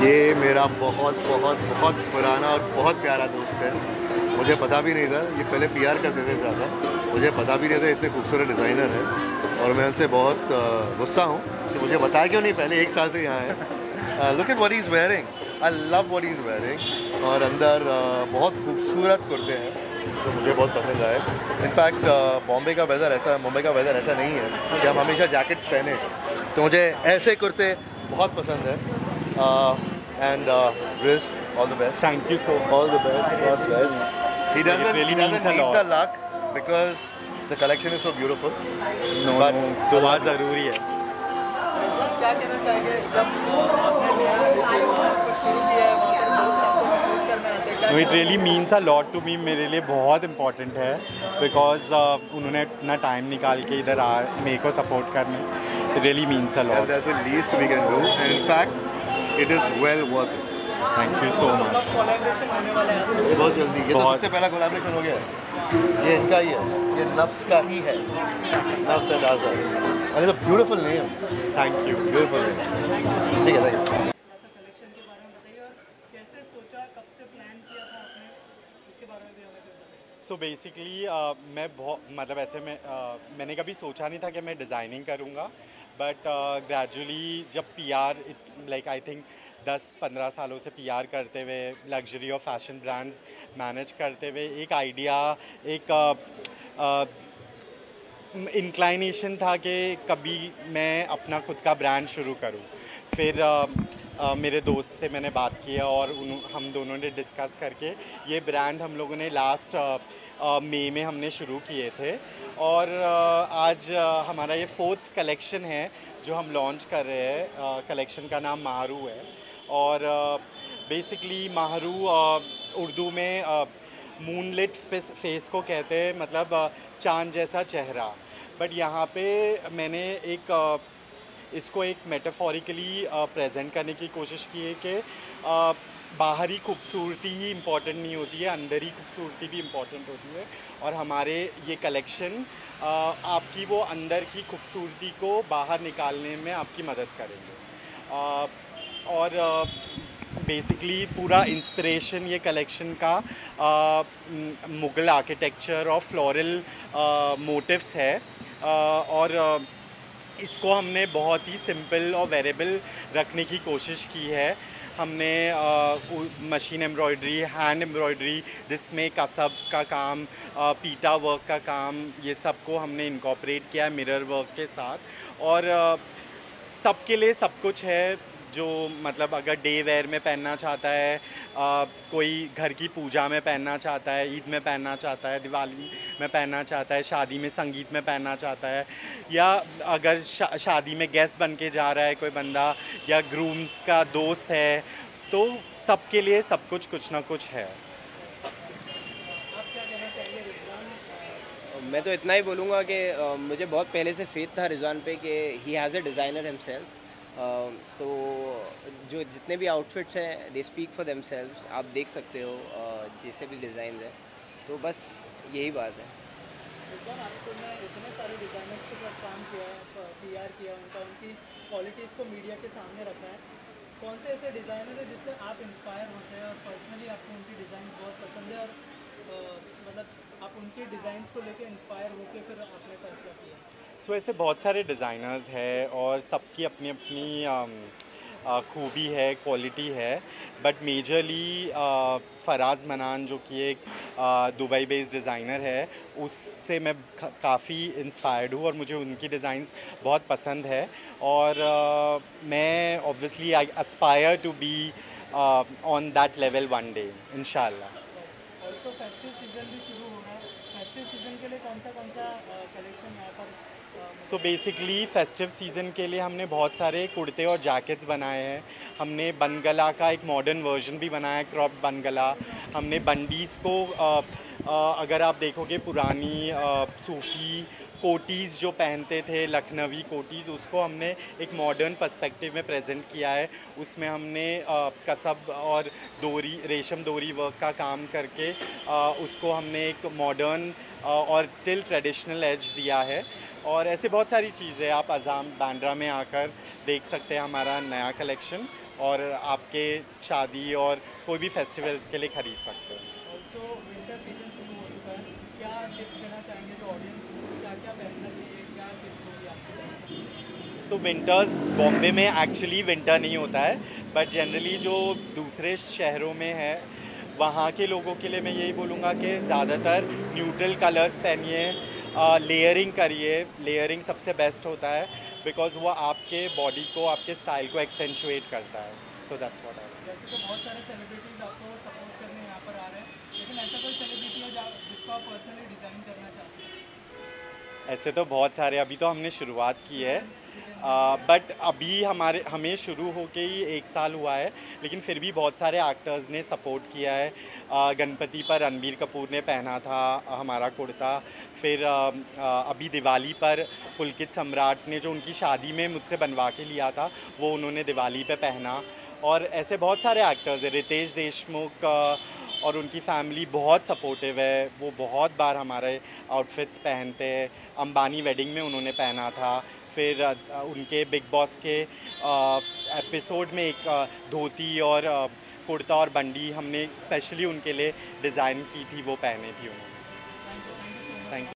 ये मेरा बहुत बहुत बहुत पुराना और बहुत प्यारा दोस्त है। मुझे पता भी नहीं था, ये पहले पीआर करते थे ज़्यादा, मुझे पता भी नहीं था इतने खूबसूरत डिज़ाइनर हैं और मैं उनसे बहुत गुस्सा हूँ कि मुझे बताया क्यों नहीं, पहले 1 साल से यहाँ है। Look at what he is wearing, I love what he is wearing. और अंदर बहुत खूबसूरत कुर्ते हैं जो मुझे बहुत पसंद आए। इनफैक्ट बॉम्बे का वेदर ऐसा, मुंबई का वेदर ऐसा नहीं है कि हम हमेशा जैकेट्स पहने, तो मुझे ऐसे कुर्ते बहुत पसंद है। And Riz, all the best. Thank you so much. All the best. God bless. He doesn't need the luck because the collection is so beautiful. No, but दुआ ज़रूरी है। क्या कहना चाहेंगे जब आपने नया शुरू किया है, वहाँ पर दोस्त आपको सपोर्ट करने आते हैं? No, it really means a lot to me. मेरे लिए बहुत important है because उन्होंने इतना टाइम निकाल के इधर मेरे को सपोर्ट करने, it really means a lot. And that's the least we can do. And in fact, it is well worth it. Thank you so much. Collaboration होने वाला है ये बहुत जल्दी, ये तो सबसे पहला कोलैबोरेशन हो गया है। ये इनका ही है, ये नफ्स का ही है, नफ्स and Azad. And it's a beautiful name. Thank you. Beautiful name. ठीक है, थैंक यू। कलेक्शन के बारे में बताइए और कैसे सोचा, कब से प्लान किया था आपने, इसके बारे में भी हमें कुछ बताइए। सो बेसिकली मैं बहुत मतलब ऐसे में मैंने कभी सोचा नहीं था कि मैं डिज़ाइनिंग करूँगा, बट ग्रेजुअली जब पीआर लाइक आई थिंक 10-15 सालों से पीआर करते हुए लग्जरी और फैशन ब्रांड्स मैनेज करते हुए एक आइडिया, एक इंक्लाइनेशन था कि कभी मैं अपना खुद का ब्रांड शुरू करूं। फिर मेरे दोस्त से मैंने बात किया और हम दोनों ने डिस्कस करके ये ब्रांड हम लोगों ने लास्ट मई में हमने शुरू किए थे और आज हमारा ये 4th कलेक्शन है जो हम लॉन्च कर रहे हैं। कलेक्शन का नाम माहरू है और बेसिकली माहरू उर्दू में मूनलिट फेस को कहते हैं, मतलब चाँद जैसा चेहरा। बट यहाँ पे मैंने इसको एक मेटाफोरिकली प्रेजेंट करने की कोशिश की है कि बाहरी खूबसूरती ही इम्पॉर्टेंट नहीं होती है, अंदर ही खूबसूरती भी इम्पॉर्टेंट होती है। और हमारे ये कलेक्शन आपकी वो अंदर की खूबसूरती को बाहर निकालने में आपकी मदद करेंगे। और बेसिकली पूरा इंस्पिरेशन ये कलेक्शन का मुग़ल आर्किटेक्चर और फ्लोरल मोटिव्स है और इसको हमने बहुत ही सिंपल और वेरेबल रखने की कोशिश की है। हमने मशीन एम्ब्रॉयडरी, हैंड एम्ब्रॉयडरी जिसमें कसब का काम, पीटा वर्क का काम, ये सब को हमने इनकॉर्पोरेट किया है मिरर वर्क के साथ। और सबके लिए सब कुछ है, जो मतलब अगर डे वेयर में पहनना चाहता है, कोई घर की पूजा में पहनना चाहता है, ईद में पहनना चाहता है, दिवाली में पहनना चाहता है, शादी में संगीत में पहनना चाहता है, या अगर शादी में गेस्ट बन के जा रहा है कोई बंदा या ग्रूम्स का दोस्त है, तो सबके लिए सब कुछ ना कुछ है। मैं तो इतना ही बोलूँगा कि मुझे बहुत पहले से फेथ था रिजवान पे कि he has a designer himself. तो जो जितने भी आउटफिट्स हैं दे स्पीक फॉर देमसेल्व्स, आप देख सकते हो जैसे भी डिज़ाइन है, तो बस यही बात है। आपने इतने सारे डिज़ाइनर्स के साथ काम किया है, पीआर किया उनकी क्वालिटीज़ को मीडिया के सामने रखा है, कौन से ऐसे डिज़ाइनर हैं जिससे आप इंस्पायर होते हैं और पर्सनली आपको उनकी डिज़ाइन बहुत पसंद है और मतलब आप उनकी डिज़ाइंस को लेकर इंस्पायर होकर फिर आपने फैसला किया? सो ऐसे बहुत सारे डिज़ाइनर्स हैं और सबकी अपनी अपनी खूबी है, क्वालिटी है, बट मेजरली फराज मनान जो कि एक दुबई बेस्ड डिज़ाइनर है, उससे मैं काफ़ी इंस्पायर्ड हूँ और मुझे उनकी डिज़ाइंस बहुत पसंद है। और मैं obviously I aspire to be on that level one day इंशाल्लाह। ऑल्सो फेस्टिव सीज़न भी शुरू हो रहा है, फेस्टिव सीज़न के लिए कौन सा कलेक्शन यहाँ पर? सो बेसिकली फेस्टिव सीज़न के लिए हमने बहुत सारे कुर्ते और जैकेट्स बनाए हैं। हमने बनगला का एक मॉडर्न वर्जन भी बनाया है, क्रॉप बनगला। हमने बंडीज़ को अगर आप देखोगे पुरानी सूफ़ी कोटीज़ जो पहनते थे, लखनवी कोटीज़, उसको हमने एक मॉडर्न पर्सपेक्टिव में प्रेजेंट किया है। उसमें हमने कसब और दोरी, रेशम दोरी वर्क का काम करके उसको हमने एक मॉडर्न और टिल ट्रेडिशनल एज दिया है। और ऐसे बहुत सारी चीज़ें आप अज़ाम बांद्रा में आकर देख सकते हैं हमारा नया कलेक्शन। और आपके शादी और कोई भी फेस्टिवल्स के लिए ख़रीद सकते हो। ऑल्सो विंटर सीजन शुरू हो चुका है, क्या टिप्स देना चाहेंगे जो ऑडियंस क्या क्या पहनना चाहिए, क्या टिप्स होगी आपकी तरफ से? सो विंटर्स बॉम्बे में एक्चुअली विंटर नहीं होता है, बट जनरली जो दूसरे शहरों में है वहाँ के लोगों के लिए मैं यही बोलूँगा कि ज़्यादातर न्यूट्रल कलर्स पहनिए, लेयरिंग करिए। लेयरिंग सबसे बेस्ट होता है बिकॉज वो आपके बॉडी को, आपके स्टाइल को एक्सेंचुएट करता है। So that's what I. वैसे तो बहुत सारे सेलिब्रिटीज़ आपको सपोर्ट करने यहाँ पर आ रहे हैं, लेकिन ऐसा कोई सेलिब्रिटी है जिसको आप पर्सनली डिज़ाइन करना चाहते हैं? ऐसे तो बहुत सारे, अभी तो हमने शुरुआत की है, बट अभी हमें शुरू होके ही 1 साल हुआ है, लेकिन फिर भी बहुत सारे एक्टर्स ने सपोर्ट किया है। गणपति पर रणबीर कपूर ने पहना था हमारा कुर्ता, फिर अभी दिवाली पर पुलकित सम्राट ने जो उनकी शादी में मुझसे बनवा के लिया था वो उन्होंने दिवाली पे पहना। और ऐसे बहुत सारे एक्टर्स हैं, रितेश देशमुख और उनकी फैमिली बहुत सपोर्टिव है, वो बहुत बार हमारे आउटफिट्स पहनते हैं। अंबानी वेडिंग में उन्होंने पहना था, फिर उनके बिग बॉस के एपिसोड में एक धोती और कुर्ता और बंडी हमने स्पेशली उनके लिए डिज़ाइन की थी, वो पहने थी उन्होंने। Thank you so much. Thank you.